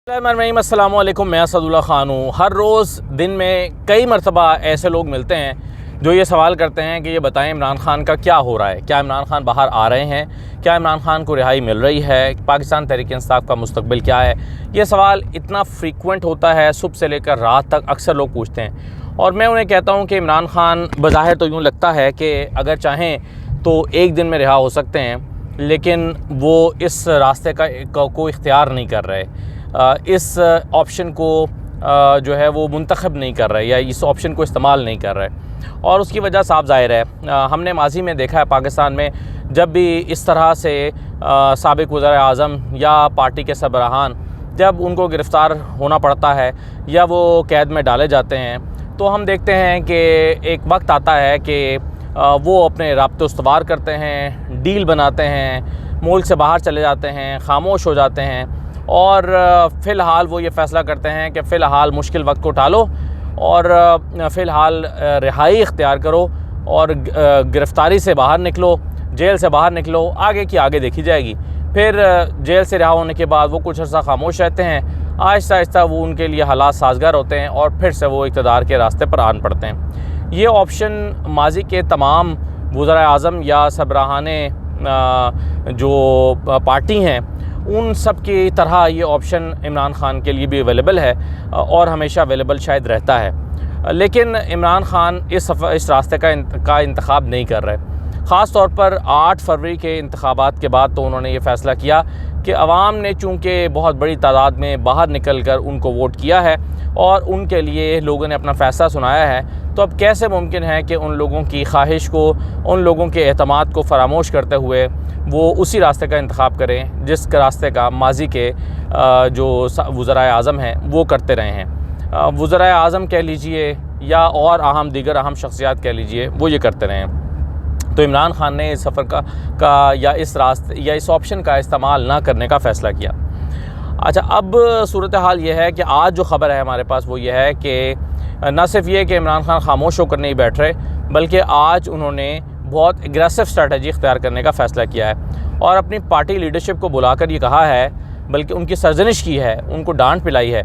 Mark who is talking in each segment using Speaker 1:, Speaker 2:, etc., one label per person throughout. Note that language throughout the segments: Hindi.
Speaker 1: अस्सलामुअलैकुम, मैं असदुल्ला ख़ान हूँ। हर रोज़ दिन में कई मरतबा ऐसे लोग मिलते हैं जो ये सवाल करते हैं कि ये बताएं इमरान ख़ान का क्या हो रहा है, क्या इमरान ख़ान बाहर आ रहे हैं, क्या इमरान ख़ान को रिहाई मिल रही है, पाकिस्तान तहरीक-ए-इंसाफ का मुस्तकबिल क्या है। ये सवाल इतना फ्रीक्वेंट होता है, सुबह से लेकर रात तक अक्सर लोग पूछते हैं और मैं उन्हें कहता हूँ कि इमरान ख़ान बज़ाहिर तो यूँ लगता है कि अगर चाहें तो एक दिन में रिहा हो सकते हैं, लेकिन वो इस रास्ते का कोई इख्तियार नहीं कर रहे, इस ऑप्शन को जो है वो मुंतखब नहीं कर रहे या इस ऑप्शन को इस्तेमाल नहीं कर रहे। और उसकी वजह साफ ज़ाहिर है, हमने माजी में देखा है पाकिस्तान में जब भी इस तरह से साबिक़ वज़ीर आज़म या पार्टी के सरबराहान जब उनको गिरफ़्तार होना पड़ता है या वो कैद में डाले जाते हैं, तो हम देखते हैं कि एक वक्त आता है कि वो अपने राब्ते उस्तवार करते हैं, डील बनाते हैं, मुल्क से बाहर चले जाते हैं, खामोश हो जाते हैं और फ़िलहाल वो ये फ़ैसला करते हैं कि फ़िलहाल मुश्किल वक्त को टालो और फ़िलहाल रिहाई इख्तियार करो और गिरफ़्तारी से बाहर निकलो, जेल से बाहर निकलो, आगे की आगे देखी जाएगी। फिर जेल से रिहा होने के बाद वो कुछ अर्सा खामोश रहते हैं, आहिस्ता आहिस्ता वो उनके लिए हालात साज़गार होते हैं और फिर से वो इक़्तिदार के रास्ते पर आन पड़ते हैं। ये ऑप्शन माजी के तमाम वज़ीर आज़म या सरबराहाने जो पार्टी हैं उन सब की तरह ये ऑप्शन इमरान ख़ान के लिए भी अवेलेबल है और हमेशा अवेलेबल शायद रहता है। लेकिन इमरान ख़ान इस रास्ते का इंतखाब नहीं कर रहे। ख़ास तौर पर 8 फरवरी के इंतखाबात के बाद तो उन्होंने ये फ़ैसला किया कि अवाम ने चूँकि बहुत बड़ी तादाद में बाहर निकल कर उनको वोट किया है और उनके लिए लोगों ने अपना फ़ैसला सुनाया है, तो अब कैसे मुमकिन है कि उन लोगों की ख्वाहिश को, उन लोगों के एतमाद को फरामोश करते हुए वो उसी रास्ते का इंतखाब करें जिस रास्ते का माजी के जो वज़ीर आज़म हैं वो करते रहे हैं। वज़ीर आज़म कह लीजिए या और दीगर अहम शख्सियात कह लीजिए, वो ये करते रहे हैं। तो इमरान ख़ान ने इस सफ़र का या इस रास्ते या इस ऑप्शन का इस्तेमाल ना करने का फ़ैसला किया। अच्छा, अब सूरत हाल ये है कि आज जो ख़बर है हमारे पास वो ये है कि न सिर्फ ये कि इमरान ख़ान खामोश होकर नहीं बैठ रहे, बल्कि आज उन्होंने बहुत एग्रेसिव स्ट्रैटेजी इख्तियार करने का फ़ैसला किया है और अपनी पार्टी लीडरशिप को बुलाकर ये कहा है, बल्कि उनकी सरजनिश की है, उनको डांट पिलाई है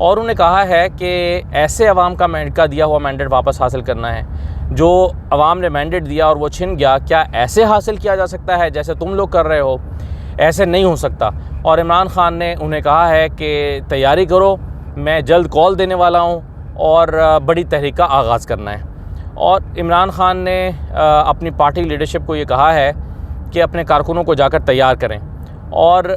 Speaker 1: और उन्हें कहा है कि ऐसे अवाम का दिया हुआ मैंडेट वापस हासिल करना है। जो अवाम ने मैंडेट दिया और वो छिन गया, क्या ऐसे हासिल किया जा सकता है जैसे तुम लोग कर रहे हो? ऐसे नहीं हो सकता। और इमरान ख़ान ने उन्हें कहा है कि तैयारी करो, मैं जल्द कॉल देने वाला हूँ और बड़ी तहरीक का आगाज़ करना है। और इमरान ख़ान ने अपनी पार्टी लीडरशिप को ये कहा है कि अपने कारकुनों को जाकर तैयार करें और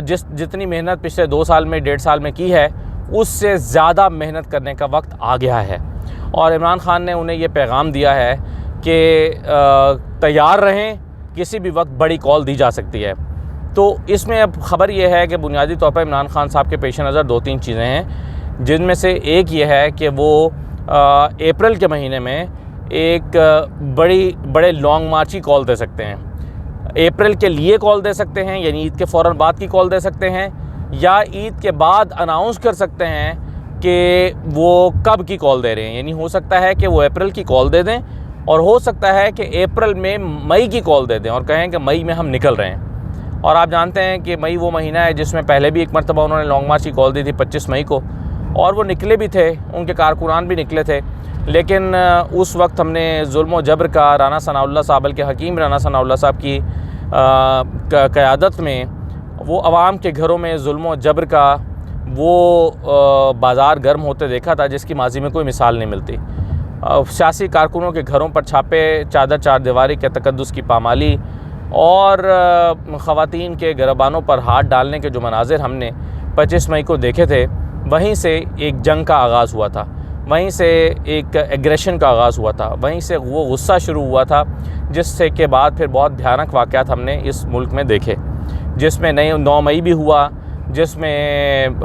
Speaker 1: जितनी मेहनत पिछले 2 साल में, 1.5 साल में की है, उससे ज़्यादा मेहनत करने का वक्त आ गया है। और इमरान ख़ान ने उन्हें ये पैगाम दिया है कि तैयार रहें, किसी भी वक्त बड़ी कॉल दी जा सकती है। तो इसमें अब ख़बर यह है कि बुनियादी तौर पर इमरान ख़ान साहब के पेश नज़र 2-3 चीज़ें हैं, जिनमें से एक ये है कि वो अप्रैल के महीने में एक बड़े लॉन्ग मार्च की कॉल दे सकते हैं। अप्रैल के लिए कॉल दे सकते हैं, यानी ईद के फ़ौरन बाद की कॉल दे सकते हैं, या ईद के बाद अनाउंस कर सकते हैं कि वो कब की कॉल दे रहे हैं। यानी हो सकता है कि वो अप्रैल की कॉल दे दें और हो सकता है कि अप्रैल में मई की कॉल दे दें और कहें कि मई में हम निकल रहे हैं। और आप जानते हैं कि मई वो महीना है जिसमें पहले भी एक मरतबा उन्होंने लॉन्ग मार्च की कॉल दी थी 25 मई को, और वो निकले भी थे, उनके कारकुनान भी निकले थे। लेकिन उस वक्त हमने जुल्म व जबर का राना सनाउल्लाह साहब, बल्कि हकीम राना सनाउल्लाह साहब की क़यादत में वो अवाम के घरों में जुल्म व जबर का वो बाज़ार गर्म होते देखा था जिसकी माजी में कोई मिसाल नहीं मिलती। सियासी कारकुनों के घरों पर छापे, चादर चारदीवारी के तकद्दुस की पामाली और ख़वातीन के गिरबानों पर हाथ डालने के जो मनाजिर हमने 25 मई को देखे थे, वहीं से एक जंग का आगाज़ हुआ था, वहीं से एक एग्रेशन का आगाज़ हुआ था, वहीं से वो गुस्सा शुरू हुआ था, जिससे के बाद फिर बहुत भयानक वाक़यात हमने इस मुल्क में देखे, जिसमें 9 मई भी हुआ, जिसमें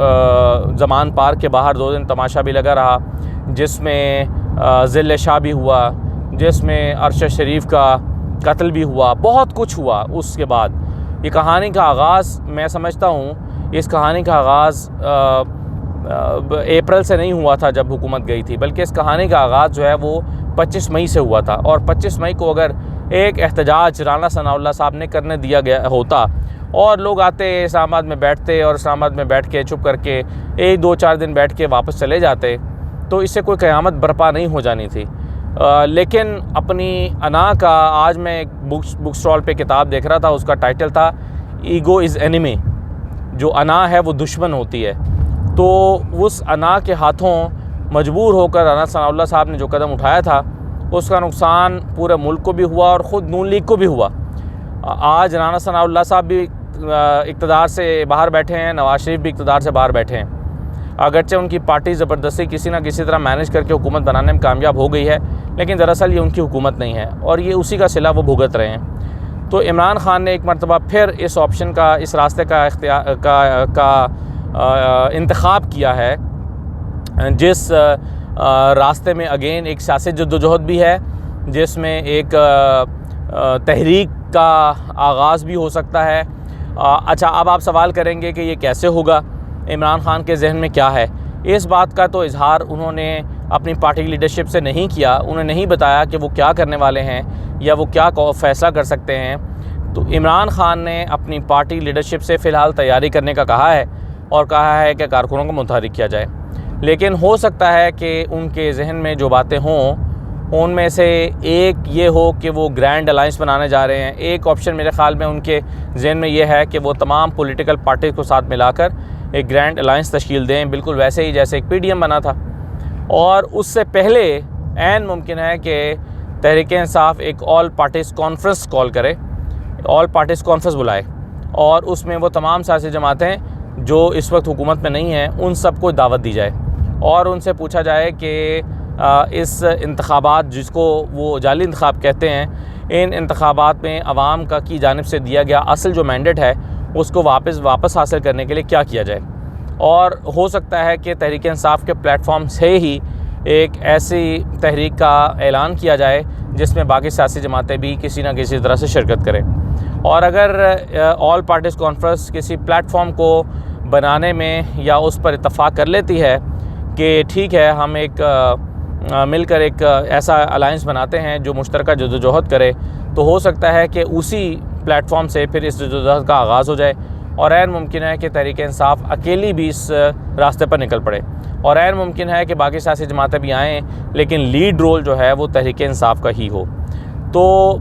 Speaker 1: ज़मान पार्क के बाहर 2 दिन तमाशा भी लगा रहा, जिसमें ज़िल शाह भी हुआ, जिसमें अरशद शरीफ का कत्ल भी हुआ, बहुत कुछ हुआ। उसके बाद ये कहानी का आगाज़, मैं समझता हूँ इस कहानी का आगाज़ अप्रैल से नहीं हुआ था जब हुकूमत गई थी, बल्कि इस कहानी का आगाज़ जो है वो 25 मई से हुआ था। और 25 मई को अगर एक एहतजाज राना सनाउल्लाह साहब ने करने दिया गया होता और लोग आते इस्लामाबाद में बैठते और इस्लामाबाद में बैठ के चुप करके 1-2-4 दिन बैठ के वापस चले जाते, तो इससे कोई क़यामत बर्पा नहीं हो जानी थी। लेकिन अपनी अना का, आज मैं एक बुक स्टॉल पे किताब देख रहा था, उसका टाइटल था ईगो इज़ एनिमी, जो अना है वो दुश्मन होती है। तो उस अना के हाथों मजबूर होकर राना सनाउल्लाह साहब ने जो कदम उठाया था, उसका नुकसान पूरे मुल्क को भी हुआ और ख़ुद नून लीग को भी हुआ। आज राना सनाउल्लाह साहब भी इक़्तिदार से बाहर बैठे हैं, नवाज शरीफ भी इक़्तिदार से बाहर बैठे हैं। अगरचे उनकी पार्टी ज़बरदस्ती किसी ना किसी तरह मैनेज करके हुकूमत बनाने में कामयाब हो गई है, लेकिन दरअसल ये उनकी हुकूमत नहीं है और ये उसी का सिला वो भुगत रहे हैं। तो इमरान खान ने एक मरतबा फिर इस ऑप्शन का, इस रास्ते का इंतखाब किया है, जिस रास्ते में अगेन एक सियासी जद्दोजहद भी है, जिसमें एक तहरीक का आगाज़ भी हो सकता है। अच्छा, अब आप सवाल करेंगे कि ये कैसे होगा, इमरान खान के जहन में क्या है। इस बात का तो इजहार उन्होंने अपनी पार्टी लीडरशिप से नहीं किया, उन्हें नहीं बताया कि वो क्या करने वाले हैं या वो क्या फ़ैसला कर सकते हैं। तो इमरान खान ने अपनी पार्टी लीडरशिप से फ़िलहाल तैयारी करने का कहा है और कहा है कि कारकुनों को मुतहरिक किया जाए, लेकिन हो सकता है कि उनके जहन में जो बातें हों उनमें से एक ये हो कि वो ग्रैंड अलाइंस बनाने जा रहे हैं। एक ऑप्शन मेरे ख़्याल में उनके जहन में ये है कि वो तमाम पॉलिटिकल पार्टीज़ को साथ मिलाकर एक ग्रैंड अलाइंस तश्कील दें, बिल्कुल वैसे ही जैसे एक PDM बना था। और उससे पहले ऐन मुमकिन है कि तहरीक इंसाफ एक ऑल पार्टीज़ कॉन्फ्रेंस कॉल करे, ऑल पार्टीज़ कॉन्फ्रेंस बुलाए और उसमें वो तमाम सियासी जमातें जो इस वक्त हुकूमत में नहीं हैं उन सबको दावत दी जाए और उनसे पूछा जाए कि इस इंतखाबात, जिसको वो जाली इंतखाब कहते हैं, इन इंतखाबात में अवाम का की जानिब से दिया गया असल जो मैंडेट है उसको वापस हासिल करने के लिए क्या किया जाए। और हो सकता है कि तहरीक इंसाफ के प्लेटफॉर्म से ही एक ऐसी तहरीक का ऐलान किया जाए जिसमें बाकी सियासी जमातें भी किसी न किसी तरह से शिरकत करें। और अगर ऑल पार्टीज़ कॉन्फ्रेंस किसी प्लेटफॉर्म को बनाने में या उस पर इत्तफाक कर लेती है कि ठीक है, हम एक मिलकर एक ऐसा अलायंस बनाते हैं जो मुश्तरका जद्दोजहद करे, तो हो सकता है कि उसी प्लेटफॉर्म से फिर इस जद्दोजहद का आगाज़ हो जाए और ऐन मुमकिन है कि तहरीक इंसाफ अकेली भी इस रास्ते पर निकल पड़े और ऐन मुमकिन है कि बाकी सियासी जमातें भी आएँ, लेकिन लीड रोल जो है वो तहरीक इंसाफ का ही हो। तो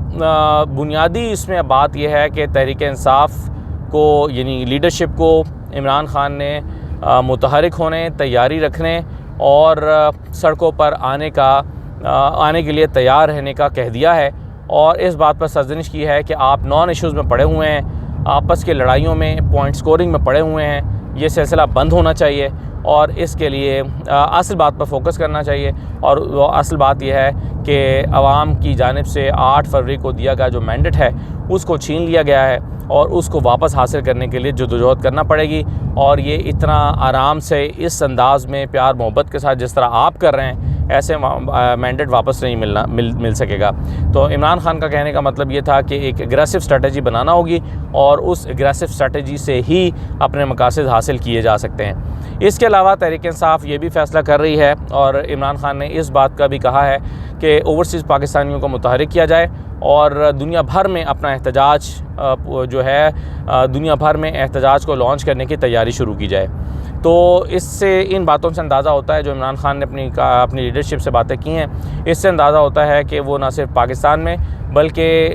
Speaker 1: बुनियादी इसमें बात यह है कि तहरीक इंसाफ को, यानी लीडरशिप को, इमरान खान ने मुतहरिक होने, तैयारी रखने और सड़कों पर आने के लिए तैयार रहने का कह दिया है और इस बात पर सरजनिश की है कि आप नॉन इश्यूज़ में पड़े हुए हैं, आपस के लड़ाइयों में, पॉइंट स्कोरिंग में पड़े हुए हैं, ये सिलसिला बंद होना चाहिए और इसके लिए असल बात पर फोकस करना चाहिए। और वो असल बात यह है कि आवाम की जानिब से 8 फरवरी को दिया गया जो मैंडेट है उसको छीन लिया गया है और उसको वापस हासिल करने के लिए जद्दोजहद करना पड़ेगी। और ये इतना आराम से, इस अंदाज़ में, प्यार मोहब्बत के साथ जिस तरह आप कर रहे हैं, ऐसे मैंडेट वापस नहीं मिल सकेगा। तो इमरान खान का कहने का मतलब ये था कि एक एग्रेसिव स्ट्रेटजी बनाना होगी और उस एग्रेसिव स्ट्रेटजी से ही अपने मकासद हासिल किए जा सकते हैं। इसके अलावा तहरीक इंसाफ ये भी फ़ैसला कर रही है और इमरान खान ने इस बात का भी कहा है कि ओवरसीज़ पाकिस्तानियों को मुतहरिक किया जाए और दुनिया भर में अपना एहतजाज जो है, दुनिया भर में एहतजाज को लॉन्च करने की तैयारी शुरू की जाए। तो इससे, इन बातों से अंदाज़ा होता है, जो इमरान खान ने अपनी लीडरशिप से बातें की हैं, इससे अंदाज़ा होता है कि वो न सिर्फ पाकिस्तान में बल्कि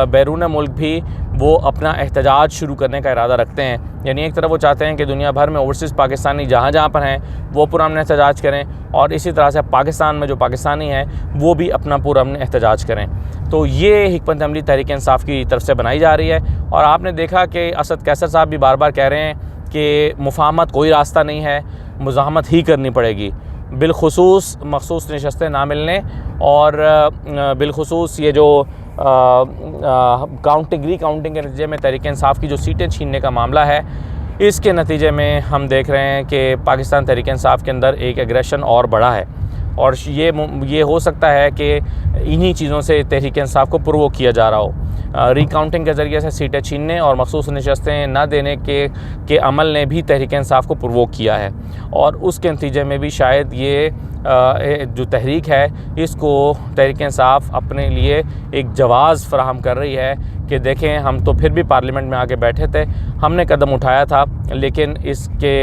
Speaker 1: बैरून मुल्क भी वो अपना एहतजाज शुरू करने का इरादा रखते हैं। यानी एक तरफ वो चाहते हैं कि दुनिया भर में ओवरसीज़ पाकिस्तानी जहाँ जहाँ पर हैं वो पुरअमन एहतजाज करें और इसी तरह से पाकिस्तान में जो पाकिस्तानी हैं वो भी अपना पुरअमन एहतजाज करें। तो ये हिकमत अमली तहरीक इंसाफ की तरफ से बनाई जा रही है। और आपने देखा कि असद कैसर साहब भी बार बार कह रहे हैं कि मुफाहमत कोई रास्ता नहीं है, मुज़ाहमत ही करनी पड़ेगी, बिलखुसूस मखसूस नशस्तें ना मिलने और बिलखुसूस ये जो रीकाउंटिंग के नतीजे में तहरीक इंसाफ की जो सीटें छीनने का मामला है, इसके नतीजे में हम देख रहे हैं कि पाकिस्तान तहरीक इंसाफ के अंदर एक एग्रेशन और बढ़ा है और ये हो सकता है कि इन्हीं चीज़ों से तहरीक इंसाफ को प्रोवोक किया जा रहा हो। रिकाउंटिंग के ज़रिए से सीटें छीनने और मखसूस नशस्तें न देने के अमल ने भी तहरीक इंसाफ को प्रोवोक किया है और उसके नतीजे में भी शायद ये जो तहरीक है इसको तहरीक इंसाफ अपने लिए एक जवाज़ फ़राहम कर रही है कि देखें हम तो फिर भी पार्लियामेंट में आके बैठे थे, हमने कदम उठाया था, लेकिन इसके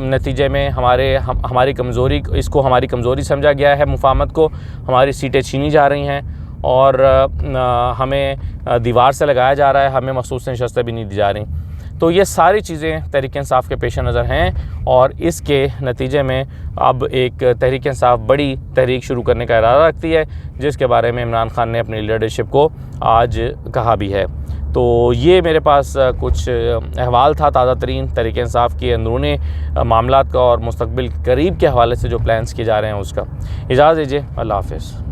Speaker 1: नतीजे में हमारी कमज़ोरी समझा गया है, मुफाहमत को हमारी सीटें छीनी जा रही हैं और हमें दीवार से लगाया जा रहा है, हमें मखसूस नशस्तें भी नहीं दी जा रही। तो ये सारी चीज़ें तहरीक इंसाफ के पेश नज़र हैं और इसके नतीजे में अब एक तहरीक इंसाफ बड़ी तहरीक शुरू करने का इरादा रखती है, जिसके बारे में इमरान खान ने अपनी लीडरशिप को आज कहा भी है। तो ये मेरे पास कुछ अहवाल था ताज़ा तरीन तहरीक इंसाफ के अंदरूनी मामलात का और मुस्तकबिल करीब के हवाले से जो प्लान्स किए जा रहे हैं उसका। इजाज़त दीजिए, अल्लाह हाफ़िज़।